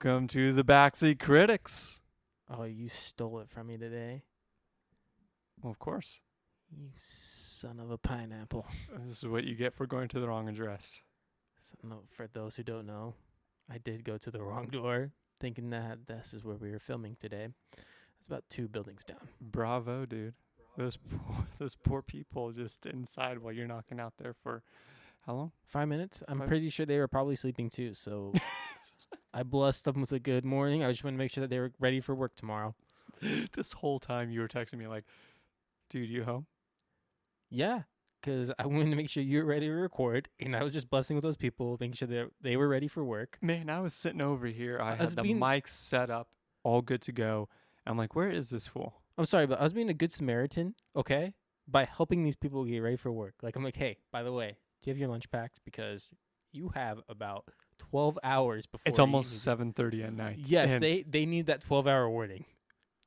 Welcome to the Backseat Critics. Oh, you stole it from me today. Well, of course. You son of a pineapple. This is what you get for going to the wrong address. So, no, for those who don't know, I did go to the wrong door, thinking that this is where we were filming today. It's about 2 buildings down. Bravo, dude. Those poor people just inside while you're knocking out there for how long? 5 minutes. I'm 5 pretty sure they were probably sleeping too, so I blessed them with a good morning. I just want to make sure that they were ready for work tomorrow. This whole time you were texting me like, dude, you home? Yeah, because I wanted to make sure you were ready to record, and I was just blessing with those people, making sure they were ready for work. Man, I was sitting over here. I had the being- mics set up, all good to go. I'm like, where is this fool? I'm sorry, but I was being a good Samaritan, okay, by helping these people get ready for work. Like, I'm like, hey, by the way, do you have your lunch packed? Because you have about 12 hours before. It's almost 7:30 at night. Yes, and they need that 12-hour warning.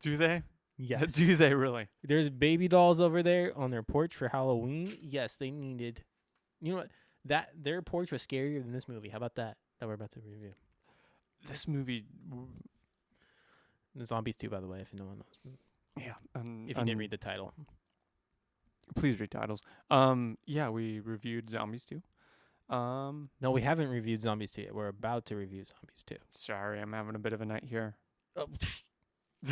do they? Yes. Do they really? There's baby dolls over there on their porch for Halloween. Yes, they needed. You know what? Their porch was scarier than this movie. How about that? That we're about to review. This movie. The Zombies 2, by the way, if no one knows. Yeah. If you didn't read the title. Please read titles. Yeah, we reviewed Zombies 2. No, we haven't reviewed Zombies 2 yet. We're about to review Zombies 2. Sorry, I'm having a bit of a night here. Oh,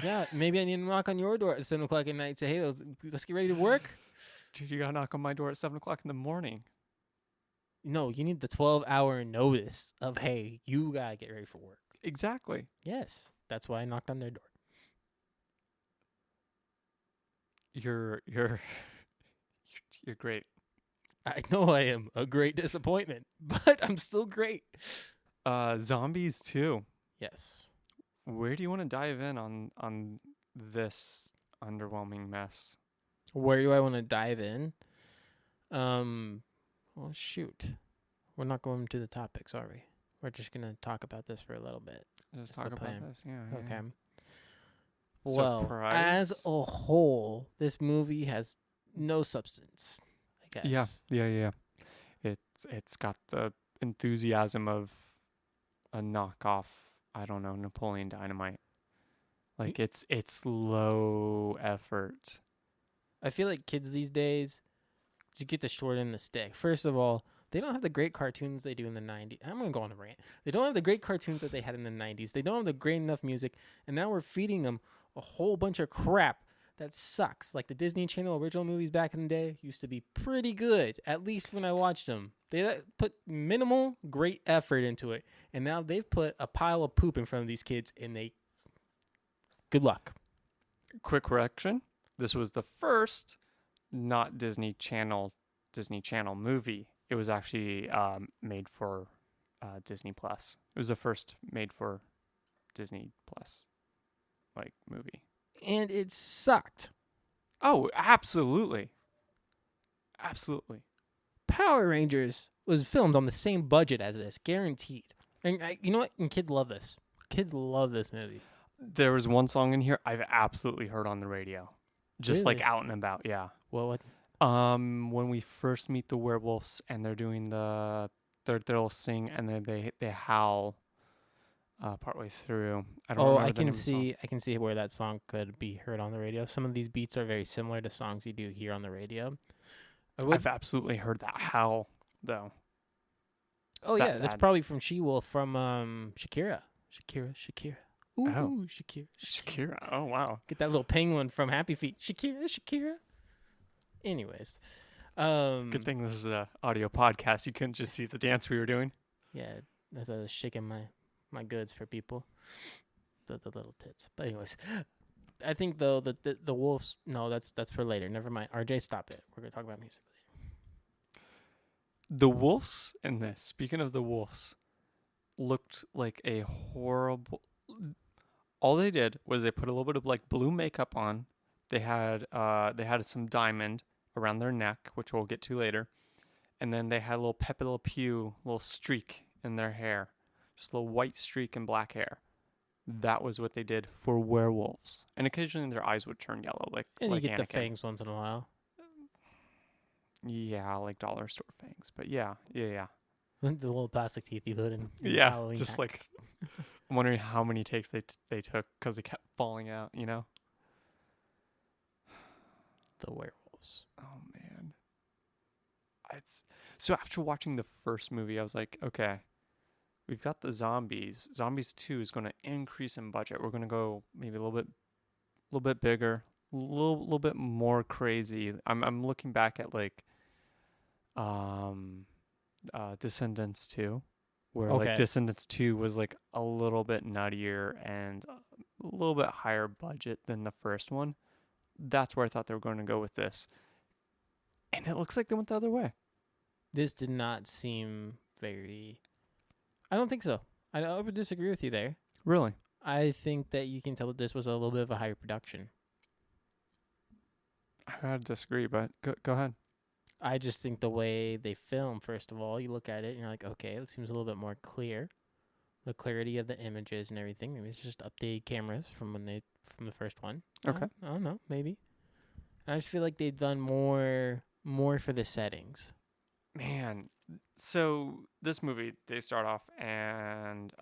yeah, maybe I need to knock on your door at 7 o'clock at night and say, hey, let's get ready to work. Dude, you gotta knock on my door at 7 o'clock in the morning. No, you need the 12-hour notice of, hey, you gotta get ready for work. Exactly. Yes, that's why I knocked on their door. You're great. I know I am a great disappointment, but I'm still great. Zombies 2. Yes. Where do you want to dive in on this underwhelming mess? Where do I want to dive in? Well, shoot. We're not going to the topics, are we? We're just going to talk about this for a little bit. Just That's talk the about plan. this. Yeah. Okay. Yeah. Well, Surprise. as a whole, this movie has no substance, I guess. Yeah. It's got the enthusiasm of a knockoff, I don't know, Napoleon Dynamite. Like it's low effort. I feel like kids these days just get the short end of the stick. First of all, they don't have the great cartoons they do in the 90s. I'm going to go on a rant. They don't have the great cartoons that they had in the 90s. They don't have the great enough music. And now we're feeding them a whole bunch of crap that sucks. Like the Disney Channel original movies back in the day used to be pretty good, at least when I watched them. They put minimal, great effort into it. And now they've put a pile of poop in front of these kids, and good luck. Quick correction. This was the first not Disney Channel movie. It was actually made for Disney Plus. It was the first made for Disney Plus movie. And it sucked. Oh, absolutely. Absolutely. Power Rangers was filmed on the same budget as this, guaranteed. And you know what? And kids love this. Kids love this movie. There was one song in here I've absolutely heard on the radio. Just Really? like out and about, yeah. Well, what? When we first meet the werewolves and they're doing they'll sing and then they howl partway through. I don't remember I the name can of the song. I can see where that song could be heard on the radio. Some of these beats are very similar to songs you do hear on the radio. I've absolutely heard that howl though. Oh that yeah, that's bad. probably from She-Wolf from Shakira. Ooh, Oh. Shakira. Shakira. Oh wow. Get that little penguin from Happy Feet. Shakira. Anyways. Good thing this is a audio podcast. You couldn't just see the dance we were doing. Yeah, as I was shaking my goods for people. The little tits. But anyways. I think though the wolves that's for later. Never mind. RJ, stop it. We're gonna talk about music later. The wolves in this, speaking of the wolves, looked like a horrible. All they did was they put a little bit of blue makeup on. They had some diamond around their neck, which we'll get to later, and then they had a little Pepe Le Pew little streak in their hair, just a little white streak and black hair. That was what they did for werewolves, and occasionally their eyes would turn yellow, And like you get Anakin. the fangs once in a while. Yeah, like dollar store fangs, but yeah. The little plastic teeth you put in Yeah, Halloween just hat. like I'm wondering how many takes they took because they kept falling out. You know. The werewolves. Oh man. It's so after watching the first movie, I was like, okay, we've got the zombies. Zombies 2 is going to increase in budget. We're going to go maybe a little bit bigger, little bit more crazy. I'm looking back at like um Descendants 2, where like Okay. Descendants 2 was like a little bit nuttier and a little bit higher budget than the first one. That's where I thought they were going to go with this. And it looks like they went the other way. This did not seem very. I don't think so. I would disagree with you there. Really? I think that you can tell that this was a little bit of a higher production. I gotta disagree, but go ahead. I just think the way they film, first of all, you look at it and you're like, okay, it seems a little bit more clear. The clarity of the images and everything. Maybe it's just updated cameras from from the first one. Okay. I don't know, maybe. I just feel like they've done more for the settings. Man, so this movie, they start off and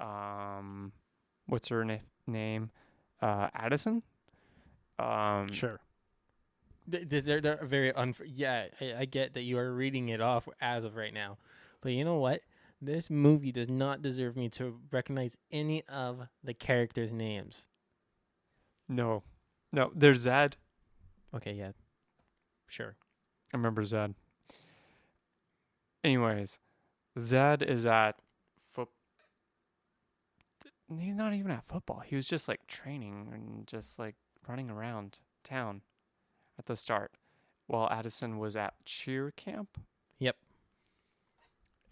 what's her name? Addison. Sure. They're very Yeah, I get that you are reading it off as of right now, but you know what? This movie does not deserve me to recognize any of the characters' names. No, there's Zed. Okay, yeah, sure. I remember Zed. Anyways, Zed is at foot. He's not even at football. He was just like training and just like running around town at the start, while Addison was at cheer camp. Yep.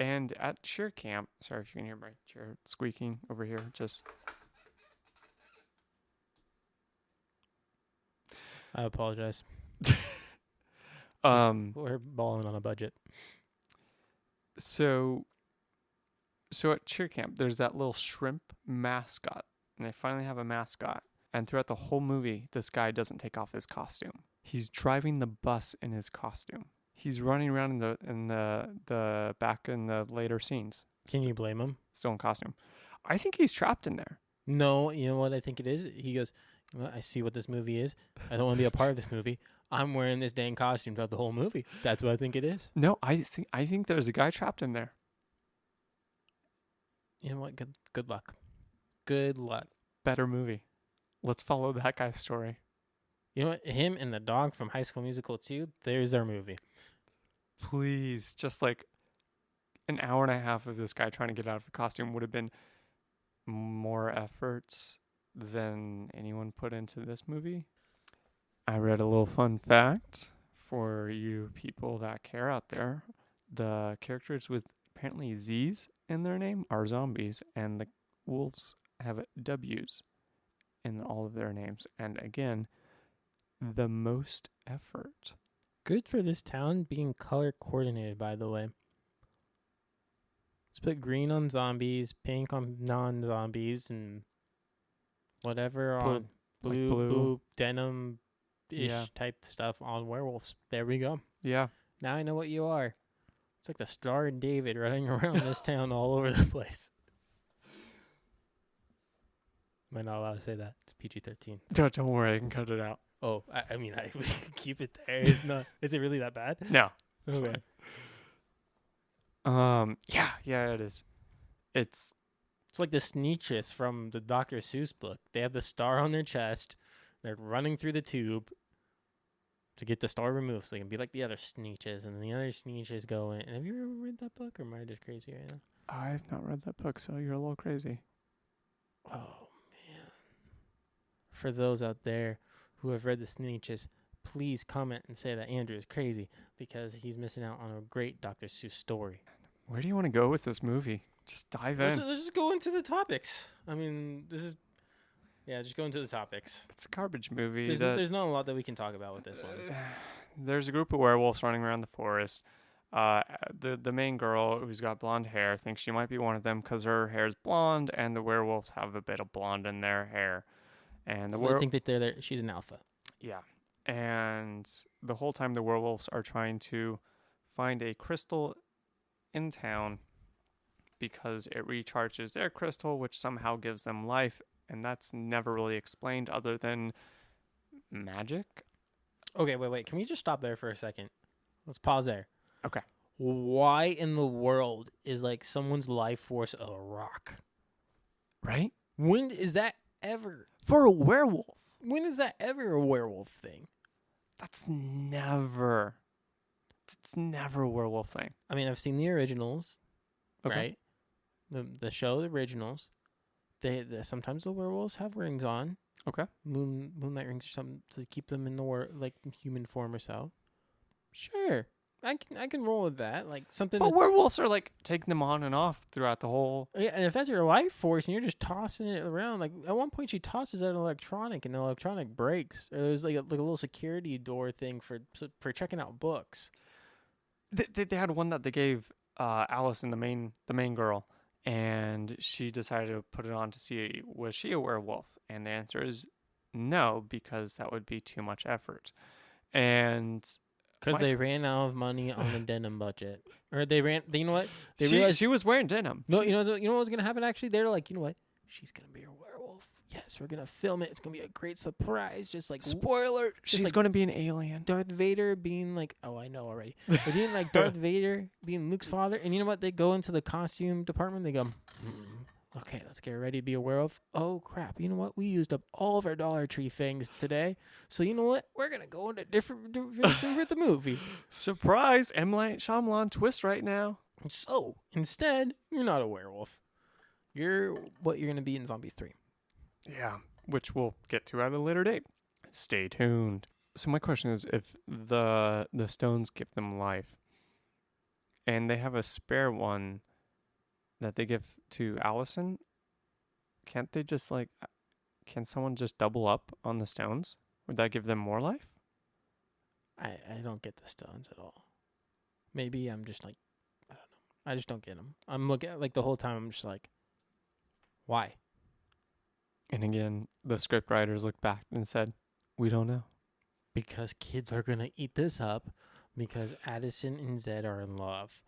And at cheer camp, sorry if you can hear my chair squeaking over here. Just I apologize. We're balling on a budget. So at cheer camp, there's that little shrimp mascot, and they finally have a mascot. And throughout the whole movie, this guy doesn't take off his costume. He's driving the bus in his costume. He's running around in the back in the later scenes. Can you blame him? Still in costume. I think he's trapped in there. No, you know what I think it is? He goes, well, I see what this movie is. I don't want to be a part of this movie. I'm wearing this dang costume throughout the whole movie. That's what I think it is. No, I think there's a guy trapped in there. You know what? Good luck. Good luck. Better movie. Let's follow that guy's story. You know what? Him and the dog from High School Musical 2, there's our movie. Please, just like an hour and a half of this guy trying to get out of the costume would have been more efforts than anyone put into this movie. I read a little fun fact for you people that care out there. The characters with apparently Z's in their name are zombies, and the wolves have W's in all of their names. And again, the most effort. Good for this town being color coordinated, by the way. Let's put green on zombies, pink on non-zombies, and whatever on blue denim-ish type stuff on werewolves. There we go. Yeah. Now I know what you are. It's like the Star and David running around this town all over the place. Am I not allowed to say that? It's PG-13. Don't worry, I can cut it out. Oh, I mean, I keep it there. It's not. Is it really that bad? No. It's Okay. fine. Yeah, it is. It's like the Sneetches from the Dr. Seuss book. They have the star on their chest. They're running through the tube to get the star removed so they can be like the other Sneetches. And then the other Sneetches go in. And have you ever read that book, or am I just crazy right now? I've not read that book, so you're a little crazy. Oh, man. For those out there who have read the Sneetches, please comment and say that Andrew is crazy because he's missing out on a great Dr. Seuss story. Where do you want to go with this movie? Just dive in. Let's just go into the topics. I mean, just go into the topics. It's a garbage movie. There's not a lot that we can talk about with this one. There's a group of werewolves running around the forest. The main girl, who's got blonde hair, thinks she might be one of them because her hair is blonde, and the werewolves have a bit of blonde in their hair. And so they think that she's an alpha. Yeah. And the whole time the werewolves are trying to find a crystal in town because it recharges their crystal, which somehow gives them life, and that's never really explained other than magic. Okay, wait. Can we just stop there for a second? Let's pause there. Okay. Why in the world is like someone's life force a rock? Right? When is that ever? For a werewolf. When is that ever a werewolf thing? That's never a werewolf thing. I mean, I've seen the originals, Okay. right? The show, the originals. They sometimes the werewolves have rings on. Okay. Moonlight rings or something to keep them in the like human form or so. Sure, I can roll with that. Like something. But werewolves are like taking them on and off throughout the whole. Yeah, and if that's your life force and you're just tossing it around, like at one point she tosses out an electronic and the electronic breaks. Or there's like a little security door thing for checking out books. They had one that they gave Allison, the main girl, and she decided to put it on to see was she a werewolf, and the answer is no, because that would be too much effort, and because they ran out of money on the denim budget, or they ran. You know what? They realized she was wearing denim. No, you know what was gonna happen? Actually, they're like, you know what? She's gonna be a werewolf. Yes, we're gonna film it. It's gonna be a great surprise. Just like Spoiler, she's like going to be an alien. Darth Vader being like, oh, I know already. But being like Darth Vader being Luke's father, and you know what? They go into the costume department. They go, okay, let's get ready to be a werewolf. Oh crap! You know what? We used up all of our Dollar Tree things today. So you know what? We're gonna go in a different direction with the movie. Surprise! M. Night Shyamalan twist right now. So instead, you're not a werewolf. You're what you're gonna be in Zombies 3. Yeah, which we'll get to at a later date. Stay tuned. So my question is, if the stones give them life, and they have a spare one that they give to Allison, can't they just can someone just double up on the stones? Would that give them more life? I don't get the stones at all. Maybe I'm just like, I don't know. I just don't get them. I'm looking at the whole time. I'm just like, why? And again, the script writers looked back and said, we don't know. Because kids are going to eat this up because Addison and Zed are in love.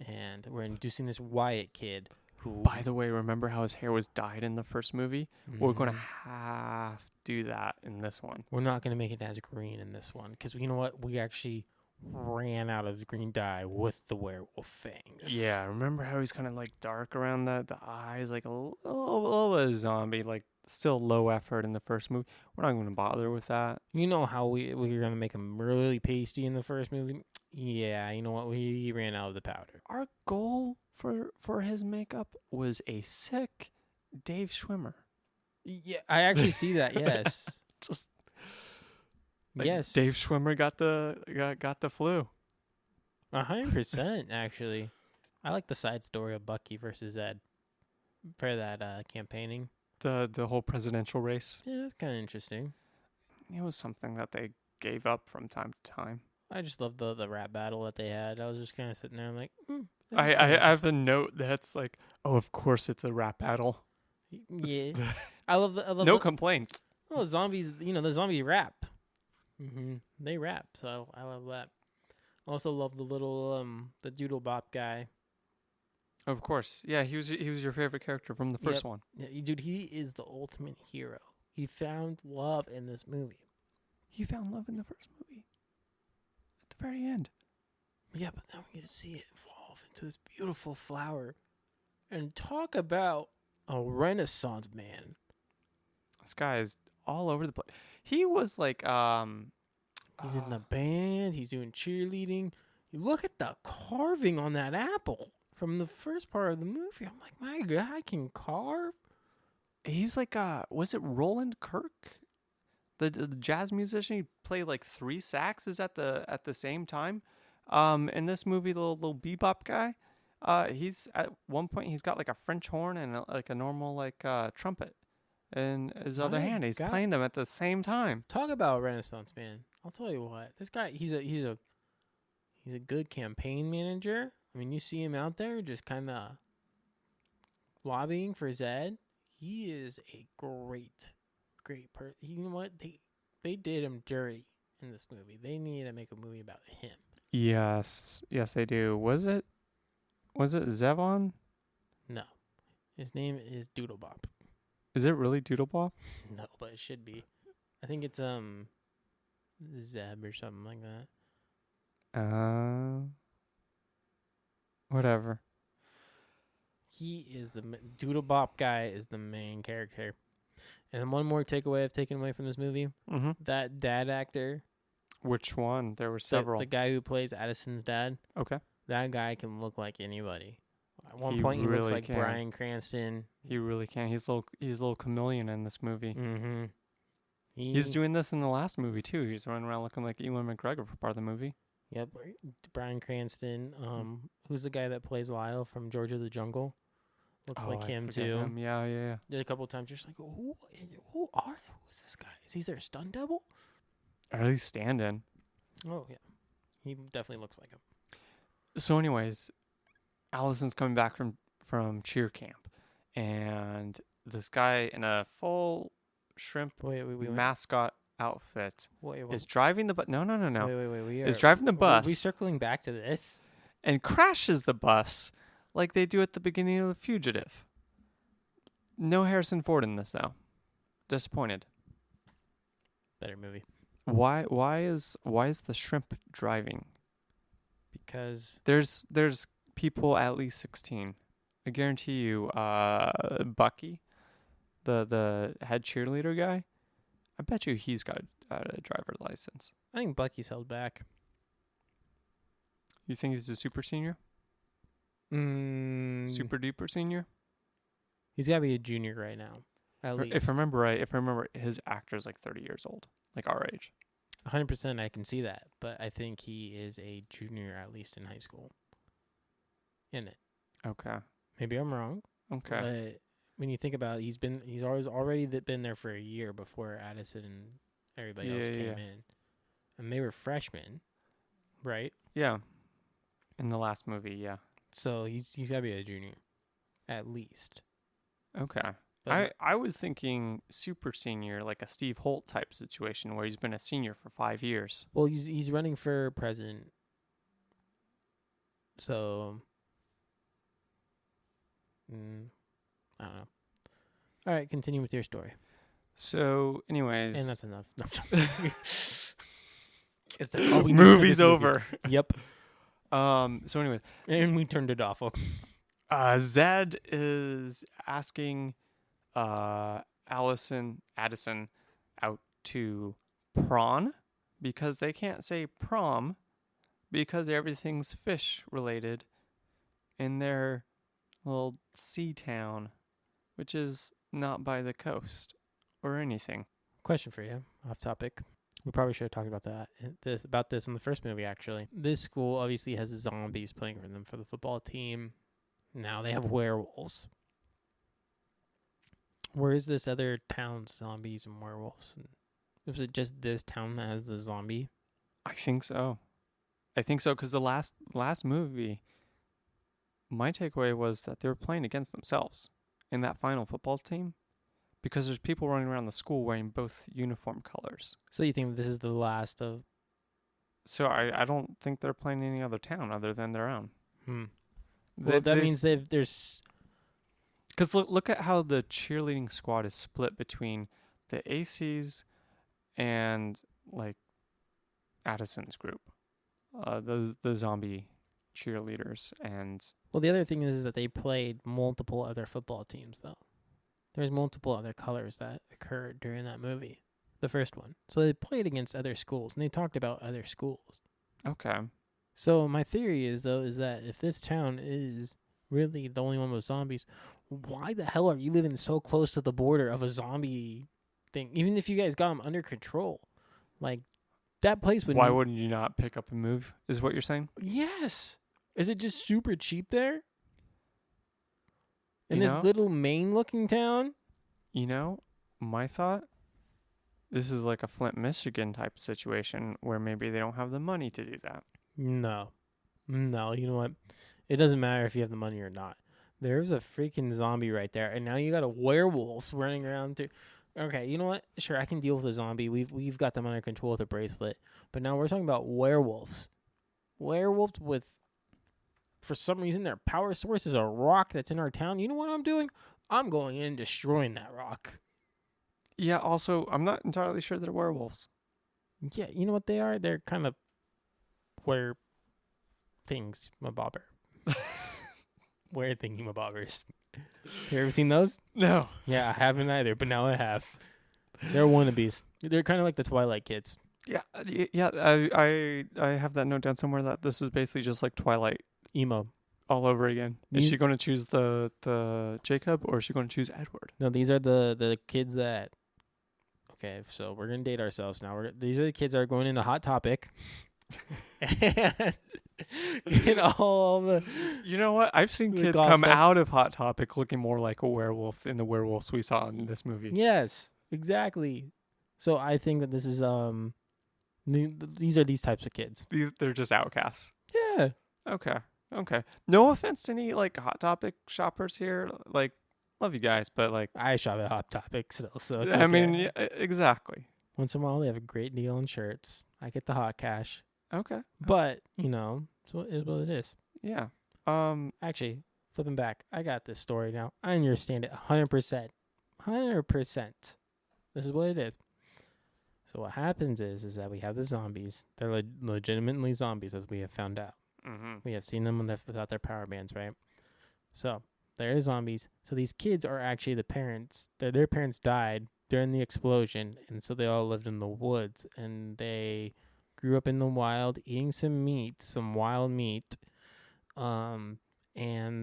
And we're introducing this Wyatt kid who... By the way, remember how his hair was dyed in the first movie? We're going to have to do that in this one. We're not going to make it as green in this one. Because you know what? We actually ran out of green dye with the werewolf fangs. Yeah, remember how he's kind of dark around the eyes? Like a little bit of zombie, still low effort in the first movie. We're not going to bother with that. You know how we were going to make him really pasty in the first movie? Yeah, you know what? We ran out of the powder. Our goal for his makeup was a sick Dave Schwimmer. Yeah, I actually see that, yes. Just yes. Dave Schwimmer got the flu. 100%, actually. I like the side story of Bucky versus Ed for that campaigning. The whole presidential race. Yeah, that's kind of interesting. It was something that they gave up from time to time. I just love the rap battle that they had. I was just kind of sitting there, I'm like, I have a note that's like, oh, of course it's a rap battle. Yeah, I love no complaints. Oh, zombies! You know the zombie rap. They rap, so I love that. Also love the little the Doodle Bop guy. Of course, yeah, he was your favorite character from the first one. Yeah, dude, he is the ultimate hero. He found love in this movie. He found love in the first movie. At the very end. Yeah, but now we get to see it evolve into this beautiful flower, and talk about a Renaissance man. This guy is all over the place. He was he's in the band. He's doing cheerleading. You look at the carving on that apple from the first part of the movie. I'm like, my guy can carve. He's was it Roland Kirk? The jazz musician. He played 3 saxes at the same time. In this movie, the little bebop guy. He's at one point he's got a French horn and a normal trumpet in his other hand. He's playing them at the same time. Talk about a Renaissance man. I'll tell you what. This guy, he's a good campaign manager. I mean, you see him out there just kind of lobbying for Zed. He is a great person. You know what? They did him dirty in this movie. They need to make a movie about him. Yes, they do. Was it Zevon? No. His name is Doodlebop. Is it really Doodlebop? No, but it should be. I think it's Zeb or something like that. Whatever. He is Doodlebop guy is the main character. And one more takeaway I've taken away from this movie: Mm-hmm. that dad actor, Which one? There were several. the guy who plays Addison's dad. Okay. That guy can look like anybody. At one He point, he looks really like can. Bryan Cranston. He really can. He's a little chameleon in this movie. Mm-hmm. He's doing this in the last movie too. He's running around looking like Ewan McGregor for part of the movie. Yep, Bryan Cranston. Who's the guy that plays Lyle from Georgia the Jungle? Looks like him too. Him. Yeah. There's a couple of times you're just like, who is this guy? Is he their stunt double? Or at least stand-in. Oh yeah, he definitely looks like him. So, anyways, Allison's coming back from cheer camp, and this guy in a full shrimp mascot outfit is driving the bus. No. Wait. Is driving the bus. Are we circling back to this? And crashes the bus like they do at the beginning of The Fugitive. No Harrison Ford in this, though. Disappointed. Better movie. Why is the shrimp driving? Because there's people at least 16. I guarantee you, Bucky, the head cheerleader guy, I bet you he's got a driver's license. I think Bucky's held back. You think he's a super senior? Super duper senior? He's got to be a junior right now. If I remember right, his actor's like 30 years old, like our age. 100% I can see that, but I think he is a junior at least in high school. In it. Okay. Maybe I'm wrong. Okay. But when you think about it, he's already been there for a year before Addison and everybody else came in. And they were freshmen, right? Yeah. In the last movie, yeah. So he's got to be a junior at least. Okay. I was thinking super senior, like a Steve Holt type situation where he's been a senior for 5 years. Well, he's running for president. So, I don't know. All right, continue with your story. So, anyways. And that's enough. That's all we Movie's over. Yep. So anyways. And we turned it off. Zed is asking Addison out to prom because they can't say prom because everything's fish related in their little sea town, which is not by the coast or anything. Question for you, off topic. We probably should have talked about this in the first movie, actually. This school obviously has zombies playing for them for the football team. Now they have werewolves. Where is this other town's zombies and werewolves? Was it just this town that has the zombie? I think so. Because the last movie, my takeaway was that they were playing against themselves in that final football team because there's people running around the school wearing both uniform colors. So you think this is the last of... So I don't think they're playing any other town other than their own. Well, that means there's... Because look at how the cheerleading squad is split between the ACs and, like, Addison's group. The zombie cheerleaders and... Well, the other thing is that they played multiple other football teams, though. There's multiple other colors that occurred during that movie, the first one. So they played against other schools, and they talked about other schools. Okay. So my theory is that if this town is really the only one with zombies, why the hell are you living so close to the border of a zombie thing? Even if you guys got them under control, like that place would... Why wouldn't you not pick up and move, is what you're saying? Yes. Is it just super cheap there? In this little Maine-looking town? You know, my thought, this is like a Flint, Michigan type situation where maybe they don't have the money to do that. No, you know what? It doesn't matter if you have the money or not. There's a freaking zombie right there, and now you got a werewolf running around through. Okay, you know what? Sure, I can deal with a zombie. We've got them under control with a bracelet. But now we're talking about werewolves. Werewolves with for some reason their power source is a rock that's in our town. You know what I'm doing? I'm going in and destroying that rock. Yeah, also, I'm not entirely sure they're werewolves. Yeah, you know what they are? They're kind of were things mabobber. Weird thingamabobbers. You ever seen those? No. Yeah, I haven't either, but now I have. They're wannabes. They're kind of like the Twilight kids. Yeah, I have that note down somewhere that this is basically just like Twilight Emo. all over again. Is These- she going to choose the Jacob, or is she going to choose Edward? No, these are the kids that. Okay, so we're gonna date ourselves now. These are the kids that are going into Hot Topic. And all the You know what? I've seen The kids goth come stuff. out of Hot Topic looking more like a werewolf than the werewolves we saw in this movie. yes, exactly. So I think that this is these are these types of kids. They're just outcasts. Yeah, Okay. No offense to any like Hot Topic shoppers here. Like, love you guys, but like, I shop at Hot Topic still, so it's I mean, okay. yeah, exactly. Once in a while they have a great deal on shirts. I get the hot cash, Okay. but so it is what it is. Yeah. Actually, flipping back, I got this story now. I understand it 100%. 100%. This is what it is. So what happens is that we have the zombies. They're legitimately zombies, as we have found out. Mm-hmm. We have seen them without their power bands, right? So there are zombies. So these kids are actually the parents. Their parents died during the explosion, and so they all lived in the woods, and they grew up in the wild, eating some wild meat, and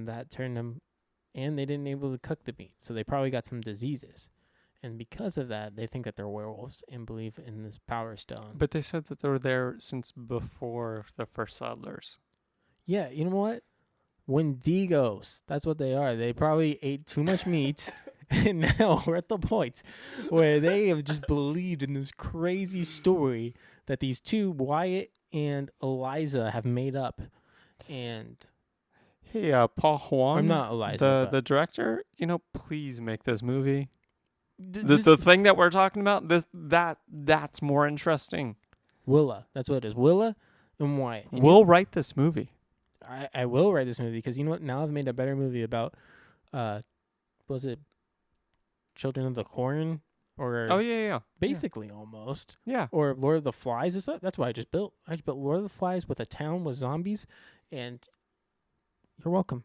that turned them, and they didn't able to cook the meat, so they probably got some diseases. And because of that, they think that they're werewolves and believe in this power stone. But they said that they were there since before the first settlers. Yeah, you know what? Wendigos. That's what they are. They probably ate too much meat, and now we're at the point where they have just believed in this crazy story that these two, Wyatt and Eliza, have made up. And Hey, Paul Huang, I'm not Eliza. the director. Please make this movie. This The thing that we're talking about, that's more interesting. Willa. That's what it is. Willa and Wyatt. And We'll write this movie. I will write this movie because you know what? Now I've made a better movie about, was it Children of the Corn? Or Oh yeah. basically almost. Yeah. Or Lord of the Flies. That's what I just built. I just built Lord of the Flies with a town with zombies, and you're welcome.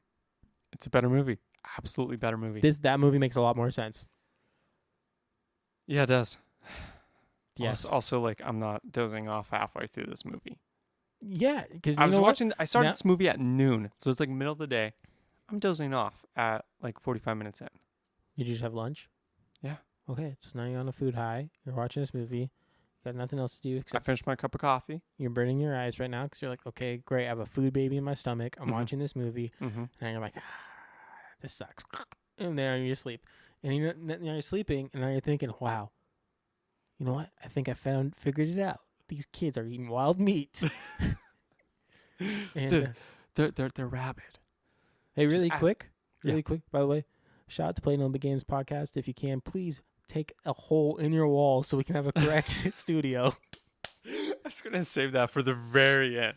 It's a better movie. Absolutely better movie. That movie makes a lot more sense. Yeah, it does. Yes. Also, like, I'm not dozing off halfway through this movie. Yeah, because I started Now- this movie at noon, so it's like middle of the day. I'm dozing off at like 45 minutes in. Did you just have lunch? Yeah. Okay, so now you're on a food high. You're watching this movie. You got nothing else to do I except finished my cup of coffee. you're burning your eyes right now because you're like, okay, great. I have a food baby in my stomach. I'm Mhm. watching this movie. Mm-hmm. And you're like, this sucks. And then you sleep. And you're sleeping, and now you're thinking, wow, you know what? I think I figured it out. These kids are eating wild meat. And They're rabid. hey, just really quick, yeah. by the way, shout out to Play No Big Games podcast. If you can, please take a hole in your wall so we can have a correct studio. I was gonna save that for the very end.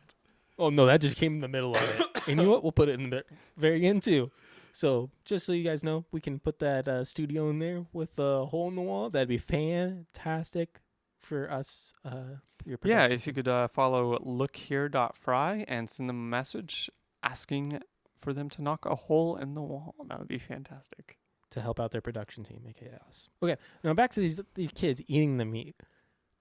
Oh, no, that just came in the middle of it. And you know what? We'll put it in the very end, too. So just so you guys know, we can put that studio in there with a hole in the wall. That'd be fantastic for us. Your Yeah, production if you could follow lookhere.fry and send them a message asking for them to knock a hole in the wall, that would be fantastic. to help out their production team, aka us. Okay, now back to these kids eating the meat.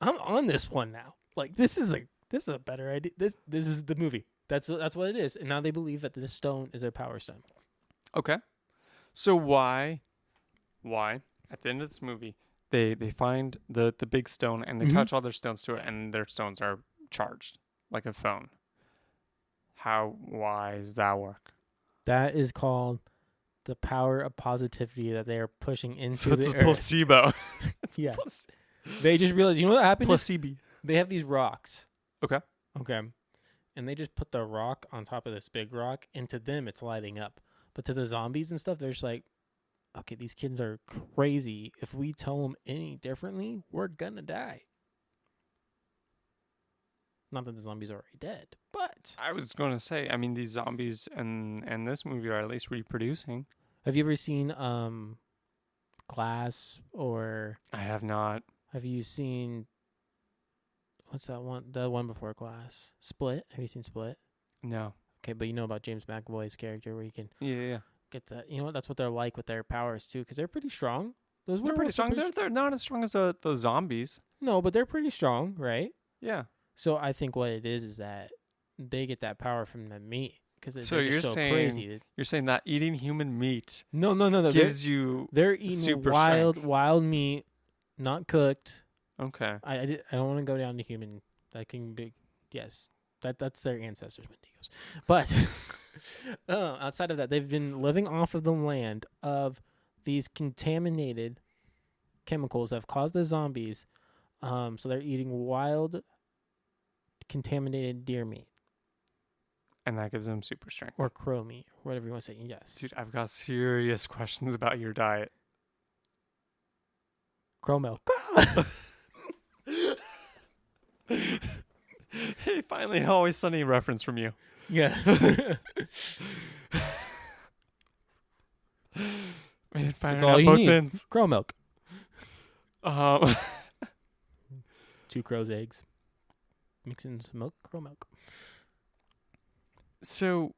I'm on this one now. Like this is a better idea. This is the movie. That's what it is. And now they believe that this stone is their power stone. Okay. So why at the end of this movie they find the big stone and they Mhm. touch all their stones to it and their stones are charged like a phone? Why does that work? That is called the power of positivity that they are pushing into So it's the a earth. placebo. Yes. They just realized, you know what happened? Placebo. They have these rocks. Okay. Okay. And they just put the rock on top of this big rock, and to them, it's lighting up. But to the zombies and stuff, they're just like, okay, these kids are crazy. If we tell them any differently, we're going to die. Not that the zombies are already dead, but I was going to say, I mean, these zombies and this movie are at least reproducing. have you ever seen Glass, or I have not. have you seen what's that one? The one before Glass, Split. Have you seen Split? No. Okay, but you know about James McAvoy's character where he can Yeah. get that. You know, that's what they're like with their powers too, because they're pretty strong. Those They're pretty werewolves are strong. They're not as strong as the zombies. No, but they're pretty strong, right? Yeah. So I think what it is that they get that power from the meat because So they're you're just so saying crazy. you're saying that eating human meat No. gives you They're eating super wild meat, not cooked. okay. I don't want to go down to human. That can be yes. That's their ancestors, Wendigos. But outside of that, they've been living off of the land of these contaminated chemicals that have caused the zombies. So they're eating wild, contaminated deer meat And that gives them super strength. or crow meat, or whatever you want to say. Yes, Dude, I've got serious questions about your diet. crow milk. Hey, finally, an Always Sunny reference from you. Yeah. Man, finding all out you both need. ends. Crow milk. Um, 2 crows' eggs. Mix in some milk, crow milk. so,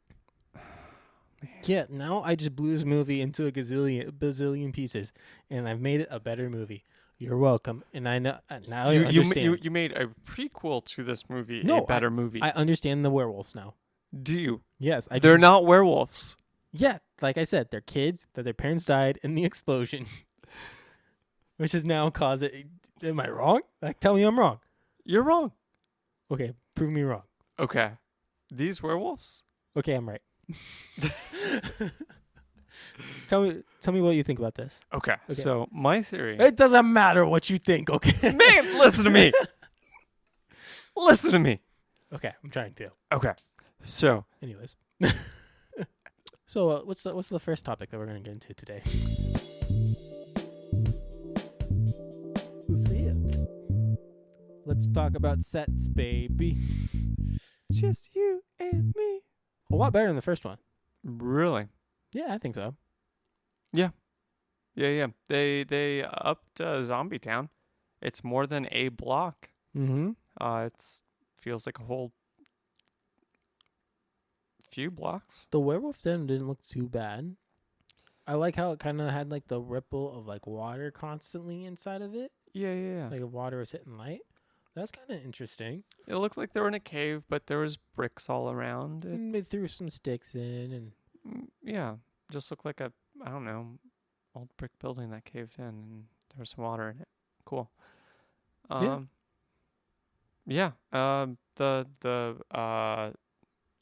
Yeah, now I just blew this movie into a bazillion pieces, and I've made it a better movie. You're welcome. And I know now I understand. you made a prequel to this movie No, a better movie. I understand the werewolves now. Do you? Yes, They're not werewolves. Yeah, like I said, they're kids that their parents died in the explosion, which has now caused it. Am I wrong? Like, tell me I'm wrong. You're wrong. Okay, prove me wrong. Okay. These werewolves? Okay, I'm right. Tell me what you think about this. Okay. So, my theory. It doesn't matter what you think, okay? Man, listen to me. Listen to me. Okay, I'm trying to. Okay. So, Anyways. So, what's the first topic that we're going to get into today? Sets. Let's talk about sets, baby. just you and me. A lot better than the first one. Really? Yeah, I think so. Yeah. They upped Zombie Town. It's more than a block. Mm-hmm. It's feels like a whole few blocks. The werewolf den didn't look too bad. I like how it kind of had like the ripple of like water constantly inside of it. Yeah. Like if water was hitting light. That's kind of interesting. It looked like they were in a cave, but there was bricks all around. And they threw some sticks in and Yeah, just looked like a, I don't know, old brick building that caved in and there was some water in it. Cool. Yeah.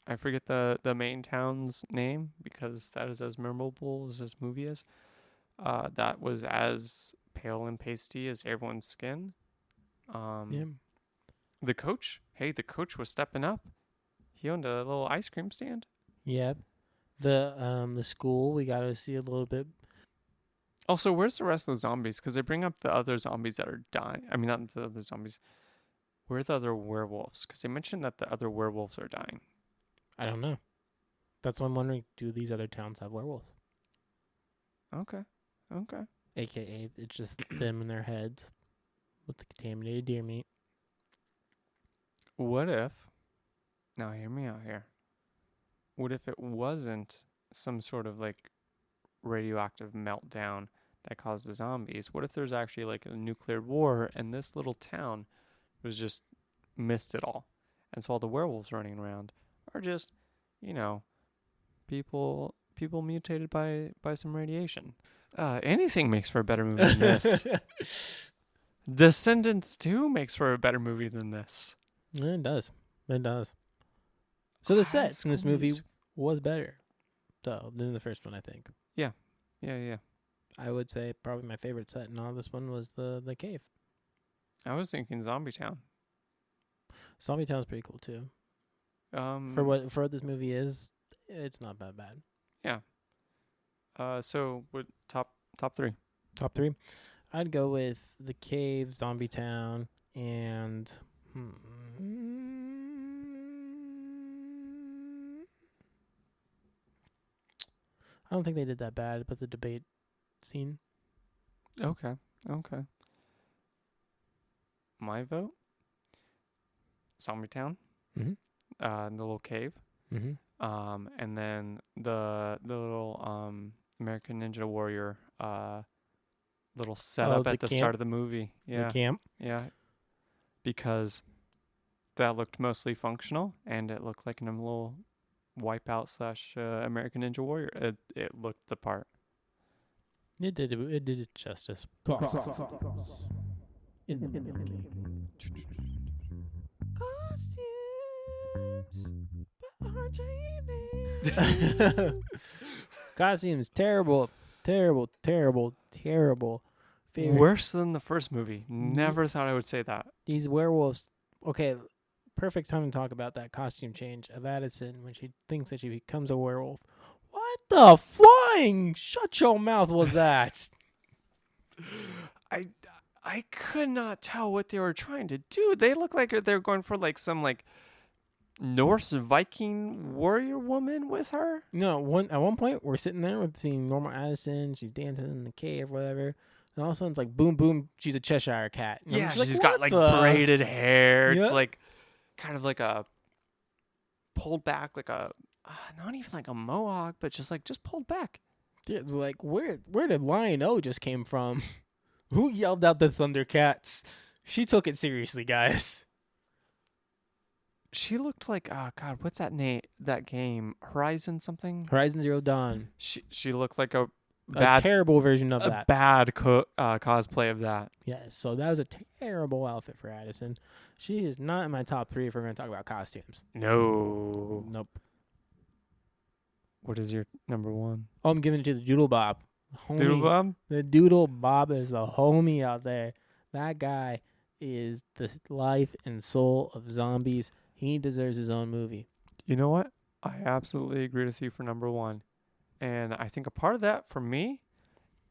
I forget the main town's name because that is as memorable as this movie is. That was as pale and pasty as everyone's skin. yeah. The coach was stepping up. He owned a little ice cream stand. Yep. The school, we got to see a little bit. Also, where's the rest of the zombies? Because they bring up the other zombies that are dying. I mean, not the other zombies. Where are the other werewolves? Because they mentioned that the other werewolves are dying. I don't know. That's why I'm wondering, do these other towns have werewolves? Okay. AKA, it's just them in their heads with the contaminated deer meat. What if, now hear me out here. What if it wasn't some sort of like radioactive meltdown that caused the zombies? What if there's actually like a nuclear war and this little town was just missed it all? And so all the werewolves running around are just, people mutated by some radiation. Anything makes for a better movie than this. Descendants 2 makes for a better movie than this. It does. So the sets in this movie was better, though, than the first one, I think. Yeah. I would say probably my favorite set in all this one was the cave. I was thinking Zombie Town. Zombie Town's pretty cool too. For what this movie is, it's not that bad. Yeah. So what top 3? Top 3, I'd go with the cave, Zombie Town, and I don't think they did that bad, but the debate scene. Okay. My vote. Zombie Town. Mm-hmm. The little cave. Mm-hmm. And then the little American Ninja Warrior little setup at the start of the movie. The camp. Yeah. Because that looked mostly functional, and it looked like a little Wipeout / American Ninja Warrior. It looked the part. It did it justice. In the making. Costumes. Costumes terrible. Favorite. Worse than the first movie. Never thought I would say that. These werewolves. Okay, perfect time to talk about that costume change of Addison when she thinks that she becomes a werewolf. What the flying? Shut your mouth was that? I could not tell what they were trying to do. They look like they're going for like some like Norse Viking warrior woman with her. No, at one point we're sitting there with seeing normal Addison. She's dancing in the cave, whatever. And all of a sudden it's like boom, boom. She's a Cheshire cat. And Yeah, she's she's got like braided hair. Yeah. It's like kind of like a pulled back, like a not even like a mohawk, but just pulled back. It's like where did Lion-O just came from? Who yelled out the Thundercats? She took it seriously, guys. She looked like God, what's that name? That game, Horizon something. Horizon Zero Dawn. She looked like a terrible version of that. Bad cosplay of that. Yes, so that was a terrible outfit for Addison. She is not in my top 3 if we're going to talk about costumes. No. Nope. What is your number 1? Oh, I'm giving it to the Doodle Bob. Homie. Doodle Bob? The Doodle Bob is the homie out there. That guy is the life and soul of zombies. He deserves his own movie. You know what? I absolutely agree with you for number 1. And I think a part of that for me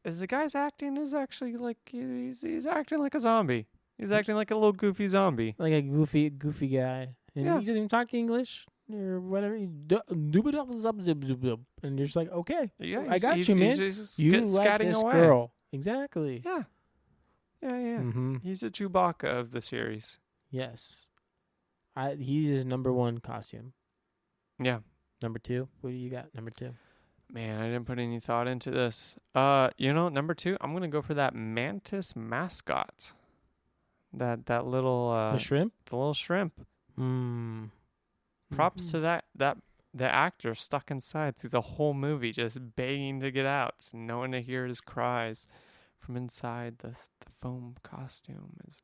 is the guy's acting is actually like he's acting like a zombie. He's acting like a little goofy zombie. Like a goofy guy. And Yeah. he doesn't even talk English or whatever. And you're just like, okay, Yeah, I got you, man. He's You like scatting this away. girl. Exactly. Yeah. Mm-hmm. He's a Chewbacca of the series. Yes. He's his number 1 costume. Yeah. Number 2? What do you got? Number 2? Man, I didn't put any thought into this. Number 2, I'm gonna go for that mantis mascot. That little The shrimp? the little shrimp. Props to that the actor stuck inside through the whole movie, just begging to get out, no one to hear his cries from inside the foam costume. Is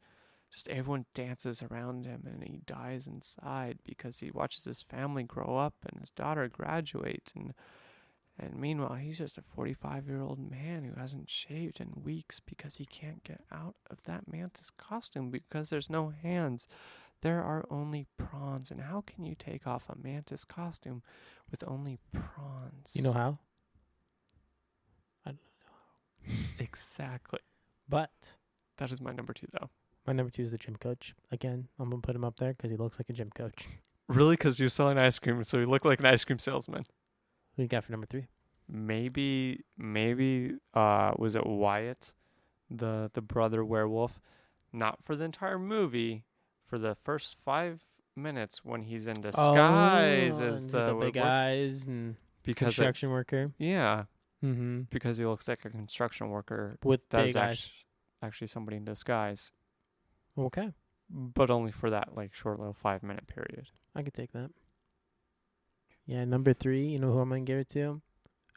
just everyone dances around him, and he dies inside because he watches his family grow up and his daughter graduates, and meanwhile he's just a 45-year-old man who hasn't shaved in weeks because he can't get out of that mantis costume because there's no hands. There are only prawns. And how can you take off a mantis costume with only prawns? You know how? I don't know. Exactly. But That is my number 2, though. my number 2 is the gym coach. Again, I'm going to put him up there because he looks like a gym coach. Really? Because you're selling ice cream, so you look like an ice cream salesman. Who you got for number 3? Maybe, was it Wyatt, the brother werewolf? Not for the entire movie, for the first 5 minutes when he's in disguise as the big eyes and construction worker. Yeah, Mm-hmm. because he looks like a construction worker. With That's big eyes. actually somebody in disguise, Okay. but only for that like short little 5-minute period. I could take that. Yeah, number 3, you know who I'm going to give it to?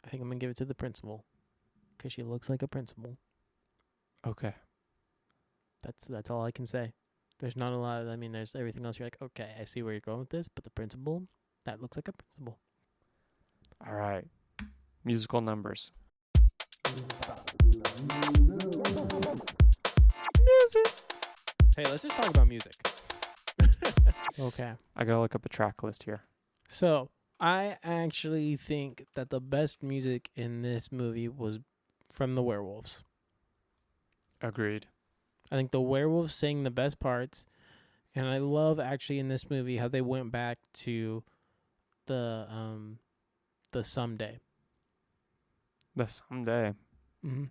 I think I'm going to give it to the principal because she looks like a principal. Okay. That's all I can say. There's not a lot. There's everything else. You're like, okay, I see where you're going with this, but the principal, that looks like a principal. All right. Musical numbers. Music. Hey, let's just talk about music. Okay. I gotta look up a track list here. So, I actually think that the best music in this movie was from the Werewolves. Agreed. I think the Werewolves sang the best parts, and I love actually in this movie how they went back to the Someday. The Someday. Mm-hmm.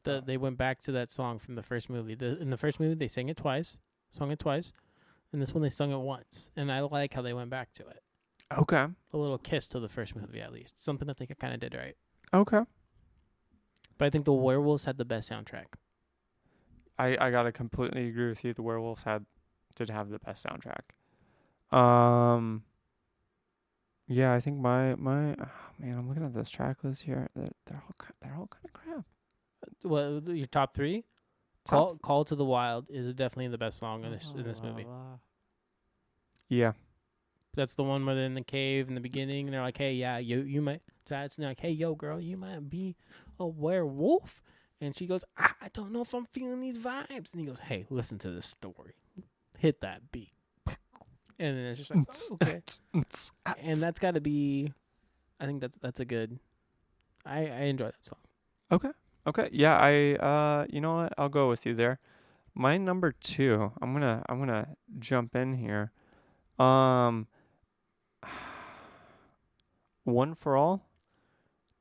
Oh. They went back to that song from the first movie. In the first movie, they sung it twice. And this one, they sung it once. And I like how they went back to it. Okay. A little kiss to the first movie, at least. Something that they kind of did right. Okay. But I think the Werewolves had the best soundtrack. I gotta completely agree with you. The Werewolves did have the best soundtrack. Yeah, I think my man, I'm looking at this track list here. They're all kind of crap. Well, your top three? Call to the Wild is definitely the best song in this movie. Yeah. That's the one where they're in the cave in the beginning. And they're like, hey, yeah, you might. So it's like, hey, yo, girl, you might be a werewolf. And she goes, I don't know if I'm feeling these vibes. And he goes, hey, listen to this story. Hit that beat. And then it's just like, oh, okay. And that's got to be, I think that's a good, I enjoy that song. Okay. Yeah, you know what? I'll go with you there. My number 2, I'm gonna jump in here. One for All.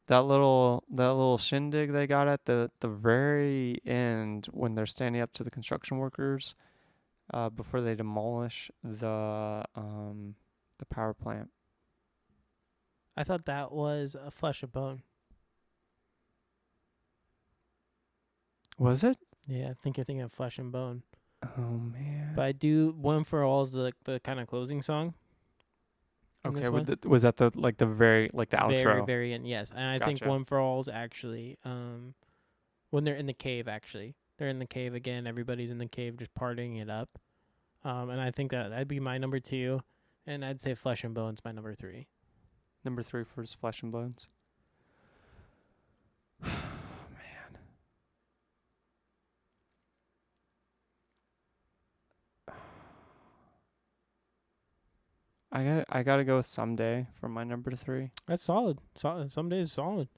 That little shindig they got at the very end when they're standing up to the construction workers, before they demolish the power plant. I thought that was a Flesh and Bone. Was it? Yeah, I think you're thinking of Flesh and Bone. Oh man. But I do One for All is the kind of closing song. Okay, was that the very the outro? Very, very end, yes. And I think Gotcha. One for All is actually when they're in the cave. Actually, they're in the cave again. Everybody's in the cave, just partying it up. And I think that'd be my number 2, and I'd say Flesh and Bone's my number 3. Number 3 for his Flesh and Bones. I gotta go with Someday for my number 3. That's solid. Some days solid.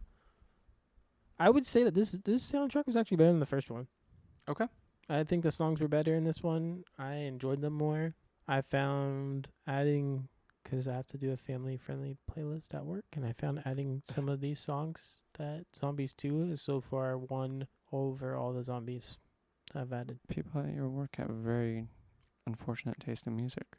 I would say that this soundtrack was actually better than the first one. Okay. I think the songs were better in this one. I enjoyed them more. I found adding, because I have to do a family-friendly playlist at work, and I found adding some of these songs that Zombies 2 is so far won over all the zombies I've added. People at your work have a very unfortunate taste in music.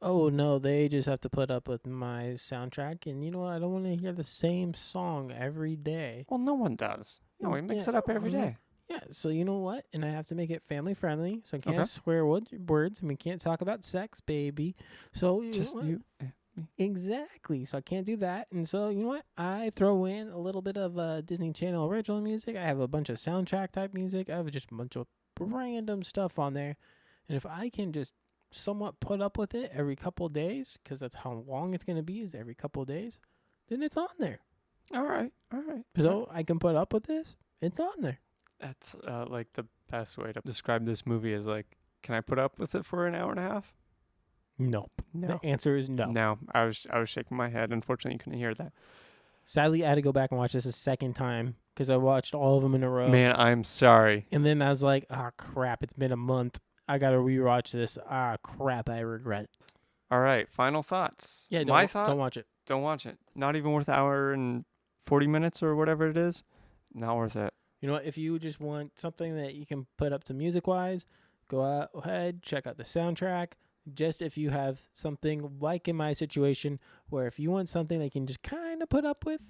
Oh, no, they just have to put up with my soundtrack. And you know what? I don't want to hear the same song every day. Well, no one does. No, we mix it up every day. Yeah, so you know what? And I have to make it family-friendly, so I can't swear words, and we can't talk about sex, baby. So me. Exactly. So I can't do that. And so, you know what? I throw in a little bit of Disney Channel original music. I have a bunch of soundtrack type music. I have just a bunch of random stuff on there. And if I can just somewhat put up with it every couple of days, because that's how long it's going to be, is every couple of days, then it's on there. All right. So I can put up with this. It's on there. That's the best way to describe this movie is can I put up with it for an hour and a half? Nope. No. The answer is no. No. I was shaking my head. Unfortunately, you couldn't hear that. Sadly, I had to go back and watch this a second time because I watched all of them in a row. Man, I'm sorry. And then I was like, crap, it's been a month. I got to rewatch this. Crap, I regret. All right, final thoughts. Yeah, My thought? Don't watch it. Don't watch it. Not even worth an hour and 40 minutes or whatever it is. Not worth it. You know what? If you just want something that you can put up to music-wise, go ahead, check out the soundtrack. Just if you have something like in my situation where if you want something that you can just kind of put up with,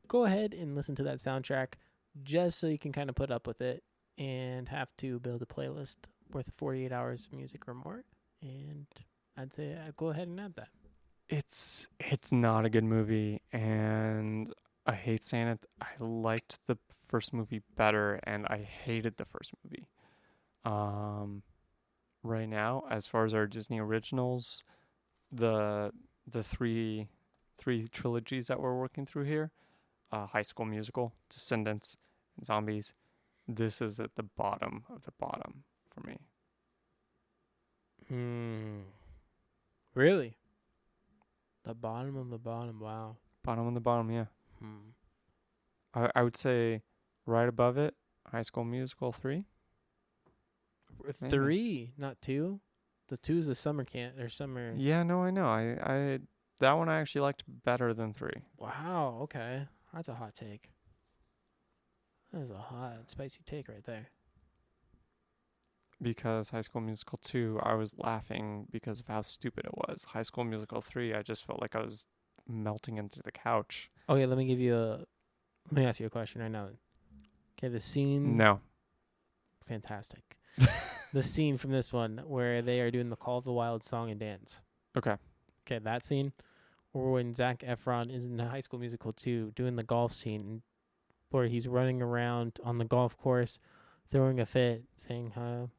go ahead and listen to that soundtrack just so you can kind of put up with it and have to build a playlist worth 48 hours of music or more. And I'd say go ahead and add that. It's not a good movie, and I hate saying it. I liked the first movie better, and I hated the first movie. Right now, as far as our Disney originals, the three trilogies that we're working through here, High School Musical, Descendants, and Zombies, this is at the bottom of the bottom for me. Really? The bottom of the bottom, wow. Bottom of the bottom, yeah. I would say right above it, High School Musical 3. 3, not 2. The 2 is the summer camp or summer. Yeah, no, I know. I that one I actually liked better than 3. Wow. Okay. That's a hot take. That is a hot, spicy take right there. Because High School Musical 2, I was laughing because of how stupid it was. High School Musical 3, I just felt like I was melting into the couch. Okay, let me ask you a question right now. Okay, the scene. No. Fantastic. The scene from this one where they are doing the Call of the Wild song and dance. Okay. Okay, that scene. Or when Zac Efron is in High School Musical 2 doing the golf scene where he's running around on the golf course throwing a fit, saying how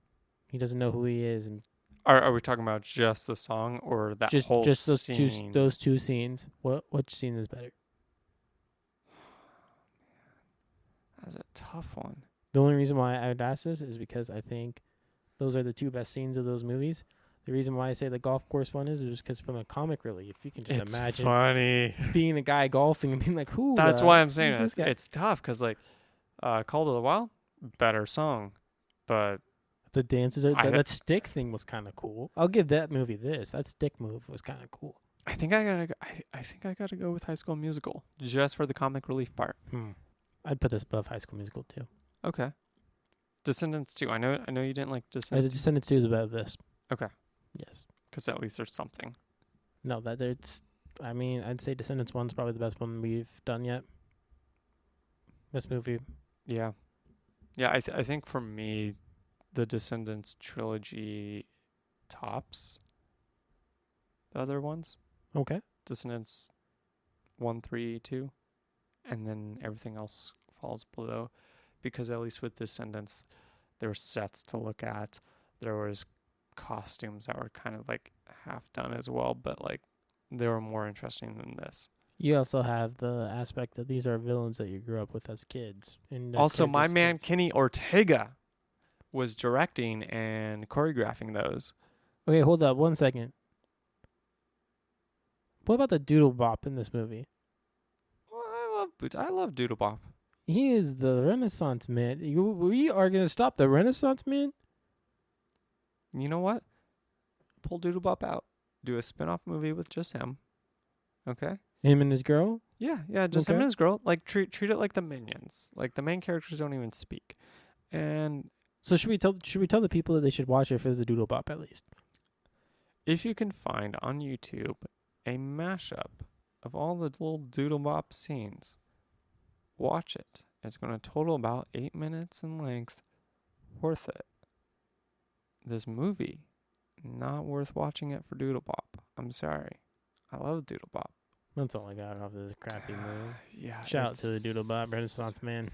he doesn't know who he is. And Are we talking about just the song or that whole just scene? those two scenes. Which scene is better? That's a tough one. The only reason why I would ask this is because I think those are the two best scenes of those movies. The reason why I say the golf course one is because from a comic relief, you can just imagine funny being a guy golfing and being like, "Who?" That's why I'm saying who's this guy? it's tough because like, Call to the Wild, better song, but The dances are that stick thing was kind of cool. I'll give that movie this. That stick move was kind of cool. I think I gotta go with High School Musical just for the comic relief part. I'd put this above High School Musical too. Okay. Descendants 2. I know you didn't like Descendants. Descendants 2 is above this. Okay. Yes. Because at least there's something. No, I'd say Descendants 1 is probably the best one we've done yet. Best movie. Yeah. Yeah, I think for me, the Descendants trilogy tops the other ones. Okay. Descendants 1, 3, 2. And then everything else falls below. Because at least with Descendants, there were sets to look at. There was costumes that were kind of like half done as well, but like they were more interesting than this. You also have the aspect that these are villains that you grew up with as kids. And Also, my man Kenny Ortega was directing and choreographing those. Okay, hold up 1 second. What about the Doodle Bop in this movie? Well, I love Doodle Bop. He is the Renaissance man. We are going to stop the Renaissance man? You know what? Pull Doodle Bop out. Do a spin-off movie with just him. Okay? Him and his girl? Yeah, just him and his girl. Like treat it like the Minions. Like the main characters don't even speak. And so should we tell the people that they should watch it for the Doodle Bop at least? If you can find on YouTube a mashup of all the little Doodle Bop scenes, watch it. It's going to total about 8 minutes in length. Worth it. This movie, not worth watching it for Doodle Bop. I'm sorry. I love Doodle Bop. That's all I got off this crappy movie. Yeah. Shout out to the Doodle Bop Renaissance man.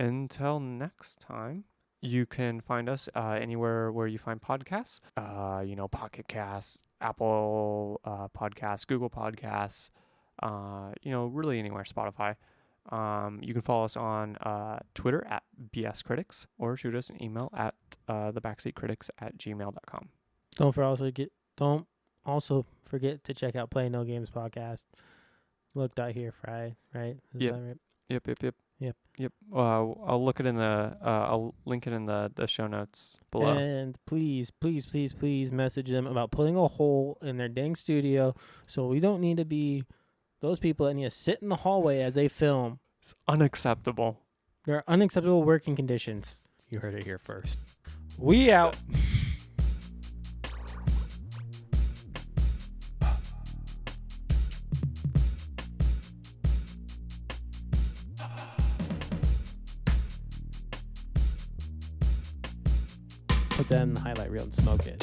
Until next time, you can find us anywhere where you find podcasts. Pocket Casts, Apple Podcasts, Google Podcasts, really anywhere, Spotify. You can follow us on Twitter at BS Critics or shoot us an email at thebackseatcritics@gmail.com. Don't also forget to check out Play No Games podcast. Looked out here Friday, right? Is that right? Yep. I'll look it in the I'll link it in the show notes below. And please message them about putting a hole in their dang studio, so we don't need to be those people that need to sit in the hallway as they film. It's unacceptable. There are unacceptable working conditions. You heard it here first. We out. Put that in the highlight reel and smoke it.